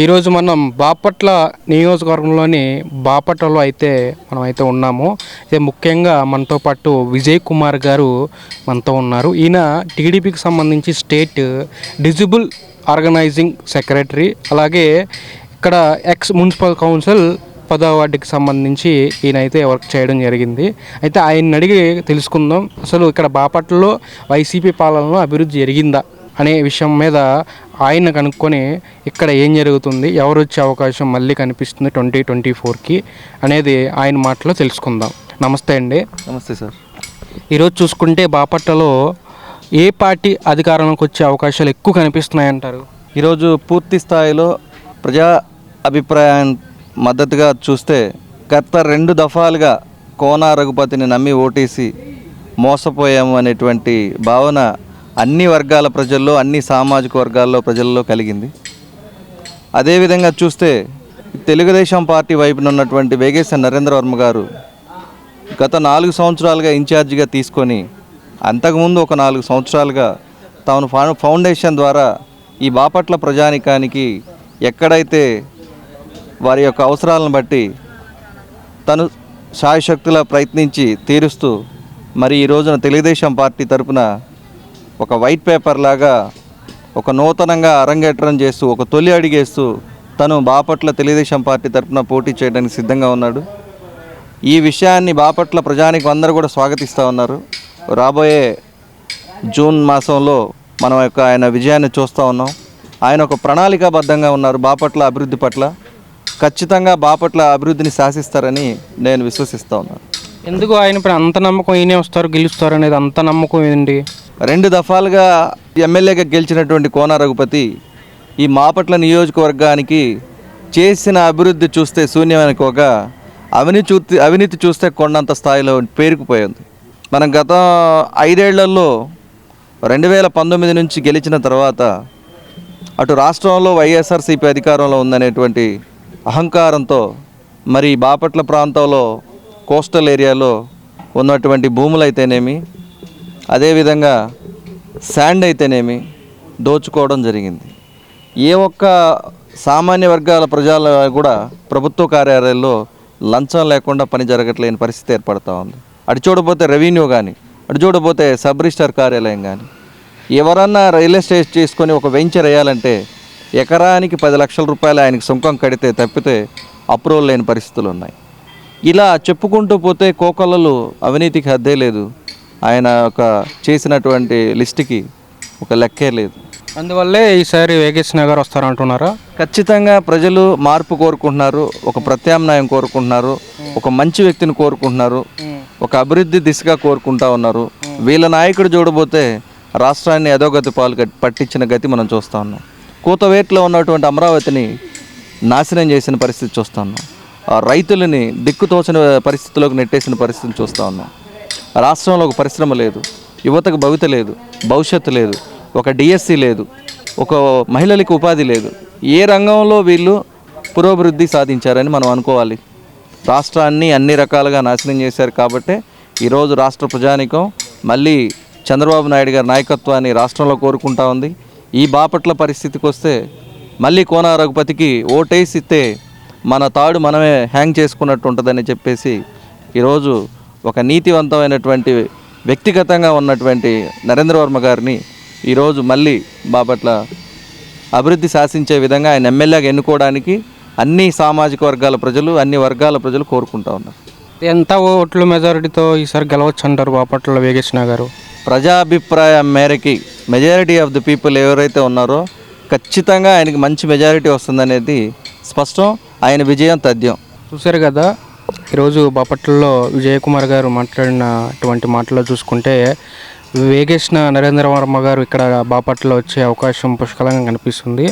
ఈరోజు మనం బాపట్ల నియోజకవర్గంలోని బాపట్లలో మనమైతే ఉన్నాము. అయితే ముఖ్యంగా మనతో పాటు విజయ్ కుమార్ గారు మనతో ఉన్నారు. ఈయన టీడీపీకి సంబంధించి స్టేట్ డిజిబుల్ ఆర్గనైజింగ్ సెక్రటరీ, అలాగే ఇక్కడ ఎక్స్ మున్సిపల్ కౌన్సిల్ 10వ వార్డుకి సంబంధించి ఈయనైతే వర్క్ చేయడం జరిగింది. అయితే ఆయన్ని అడిగి తెలుసుకుందాం, అసలు ఇక్కడ బాపట్లలో వైసీపీ పాలనలో అభివృద్ధి జరిగిందా అనే విషయం మీద ఆయన కనుక్కొని ఇక్కడ ఏం జరుగుతుంది, ఎవరు వచ్చే అవకాశం మళ్ళీ కనిపిస్తుంది 2024కి అనేది ఆయన మాటలో తెలుసుకుందాం. నమస్తే అండి. నమస్తే సార్. ఈరోజు చూసుకుంటే బాపట్లలో ఏ పార్టీ అధికారంలోకి వచ్చే అవకాశాలు ఎక్కువ కనిపిస్తున్నాయంటారు? ఈరోజు పూర్తి స్థాయిలో ప్రజా అభిప్రాయం మద్దతుగా చూస్తే గత 2 దఫాలుగా కోన రఘుపతిని నమ్మి ఓటేసి మోసపోయాము అనేటువంటి భావన అన్ని వర్గాల ప్రజల్లో, అన్ని సామాజిక వర్గాల్లో ప్రజల్లో కలిగింది. అదేవిధంగా చూస్తే తెలుగుదేశం పార్టీ వైపున ఉన్నటువంటి వేగేశ్వర నరేంద్ర వర్మ గారు గత 4 సంవత్సరాలుగా ఇన్ఛార్జిగా తీసుకొని అంతకుముందు ఒక 4 సంవత్సరాలుగా తాను ఫౌండేషన్ ద్వారా ఈ బాపట్ల ప్రజానికానికి ఎక్కడైతే వారి యొక్క అవసరాలను బట్టి తను శాయశక్తులా ప్రయత్నించి తీరుస్తూ మరి ఈ రోజున తెలుగుదేశం పార్టీ తరపున ఒక వైట్ పేపర్ లాగా ఒక నూతనంగా అరంగేట్రం చేస్తూ ఒక తొలి అడిగేస్తూ తను బాపట్ల తెలుగుదేశం పార్టీ తరపున పోటీ చేయడానికి సిద్ధంగా ఉన్నాడు. ఈ విషయాన్ని బాపట్ల ప్రజానికి అందరూ కూడా స్వాగతిస్తూ ఉన్నారు. రాబోయే జూన్ మాసంలో మనం ఆయన విజయాన్ని చూస్తూ ఉన్నాం. ఆయన ఒక ప్రణాళికాబద్ధంగా ఉన్నారు. బాపట్ల అభివృద్ధి పట్ల ఖచ్చితంగా బాపట్ల అభివృద్ధిని శాసిస్తారని నేను విశ్వసిస్తూ ఉన్నాను. ఎందుకు ఆయన అంత నమ్మకం, ఈయనే వస్తారు గెలుస్తారు అనేది అంత నమ్మకం ఏంటి? 2 దఫాలుగా ఎమ్మెల్యేగా గెలిచినటువంటి కోన రఘుపతి ఈ బాపట్ల నియోజకవర్గానికి చేసిన అభివృద్ధి చూస్తే శూన్యమనుకోగా అవినీతి చూస్తే కొండంత స్థాయిలో పేరుకుపోయింది. మనం గత 5 ఏళ్లలో 2019 నుంచి గెలిచిన తర్వాత అటు రాష్ట్రంలో వైఎస్ఆర్సీపీ అధికారంలో ఉందనేటువంటి అహంకారంతో మరి బాపట్ల ప్రాంతంలో కోస్టల్ ఏరియాలో ఉన్నటువంటి భూములు అయితేనేమి, అదేవిధంగా శాండ్ అయితేనేమి దోచుకోవడం జరిగింది. ఏ ఒక్క సామాన్య వర్గాల ప్రజలు కూడా ప్రభుత్వ కార్యాలయాల్లో లంచం లేకుండా పని జరగట్లేని పరిస్థితి ఏర్పడుతూ ఉంది. అటు చూడబోతే రెవెన్యూ కానీ, అటు చూడబోతే సబ్ రిజిస్టర్ కార్యాలయం కానీ, ఎవరన్నా రియల్ ఎస్టేట్ చేసుకొని ఒక వెంచర్ వేయాలంటే ఎకరానికి 10 లక్షల రూపాయలు ఆయనకి సుంకం కడితే తప్పితే అప్రూవల్ లేని పరిస్థితులు ఉన్నాయి. ఇలా చెప్పుకుంటూ పోతే కోకొల్లలు అవినీతికి హద్దే లేదు. ఆయన ఒక చేసినటువంటి లిస్టుకి ఒక లెక్కే లేదు. అందువల్లే ఈసారి వేగేష్ నగర్ వస్తారంటున్నారా? ఖచ్చితంగా ప్రజలు మార్పు కోరుకుంటున్నారు, ఒక ప్రత్యామ్నాయం కోరుకుంటున్నారు, ఒక మంచి వ్యక్తిని కోరుకుంటున్నారు, ఒక అభివృద్ధి దిశగా కోరుకుంటా ఉన్నారు. వీళ్ళ నాయకుడు చూడబోతే రాష్ట్రాన్ని అధోగతి పాలు పట్టించిన గతి మనం చూస్తూ ఉన్నాం. కూతవేట్లో ఉన్నటువంటి అమరావతిని నాశనం చేసిన పరిస్థితి చూస్తూ ఉన్నాం. రైతులని దిక్కుతోచిన పరిస్థితుల్లోకి నెట్టేసిన పరిస్థితిని చూస్తూ ఉన్నాం. రాష్ట్రంలో ఒక పరిశ్రమ లేదు, యువతకు భవిష్యత్తు లేదు, ఒక డిఎస్సి లేదు, ఒక మహిళలకు ఉపాధి లేదు. ఏ రంగంలో వీళ్ళు పురోభివృద్ధి సాధించారని మనం అనుకోవాలి. రాష్ట్రాన్ని అన్ని రకాలుగా నాశనం చేశారు. కాబట్టే ఈరోజు రాష్ట్ర ప్రజానికం మళ్ళీ చంద్రబాబు నాయుడు గారి నాయకత్వాన్ని రాష్ట్రంలో కోరుకుంటా ఉంది. ఈ బాపట్ల పరిస్థితికి వస్తే మళ్ళీ కోన రఘుపతికి ఓటేసిస్తే మన తాడు మనమే హ్యాంగ్ చేసుకున్నట్టు ఉంటుందని చెప్పేసి ఈరోజు ఒక నీతివంతమైనటువంటి వ్యక్తిగతంగా ఉన్నటువంటి నరేంద్ర వర్మ గారిని ఈరోజు మళ్ళీ బాపట్ల అభివృద్ధి శాసించే విధంగా ఆయన ఎమ్మెల్యేగా ఎన్నుకోవడానికి అన్ని సామాజిక వర్గాల ప్రజలు, అన్ని వర్గాల ప్రజలు కోరుకుంటా ఉన్నారు. ఎంత ఓట్ల మెజారిటీతో ఈసారి గెలవచ్చు అంటారు బాపట్ల వేగేష్ గారు? ప్రజాభిప్రాయం మేరకి మెజారిటీ ఆఫ్ ది పీపుల్ ఎవరైతే ఉన్నారో ఖచ్చితంగా ఆయనకి మంచి మెజారిటీ వస్తుందనేది స్పష్టం. ఆయన విజయం తథ్యం. చూశారు కదా, ఈరోజు బాపట్లలో విజయ్ కుమార్ గారు మాట్లాడినటువంటి మాటలో చూసుకుంటే వేగేష్ నరేంద్ర వర్మ గారు ఇక్కడ బాపట్లలో వచ్చే అవకాశం పుష్కలంగా కనిపిస్తుంది.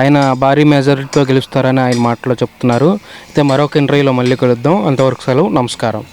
ఆయన భారీ మెజారిటీతో గెలుస్తారని ఆయన మాటలో చెప్తున్నారు. అయితే మరొక ఇంటర్వ్యూలో మళ్ళీ కలుద్దాం. అంతవరకు సెలవు, నమస్కారం.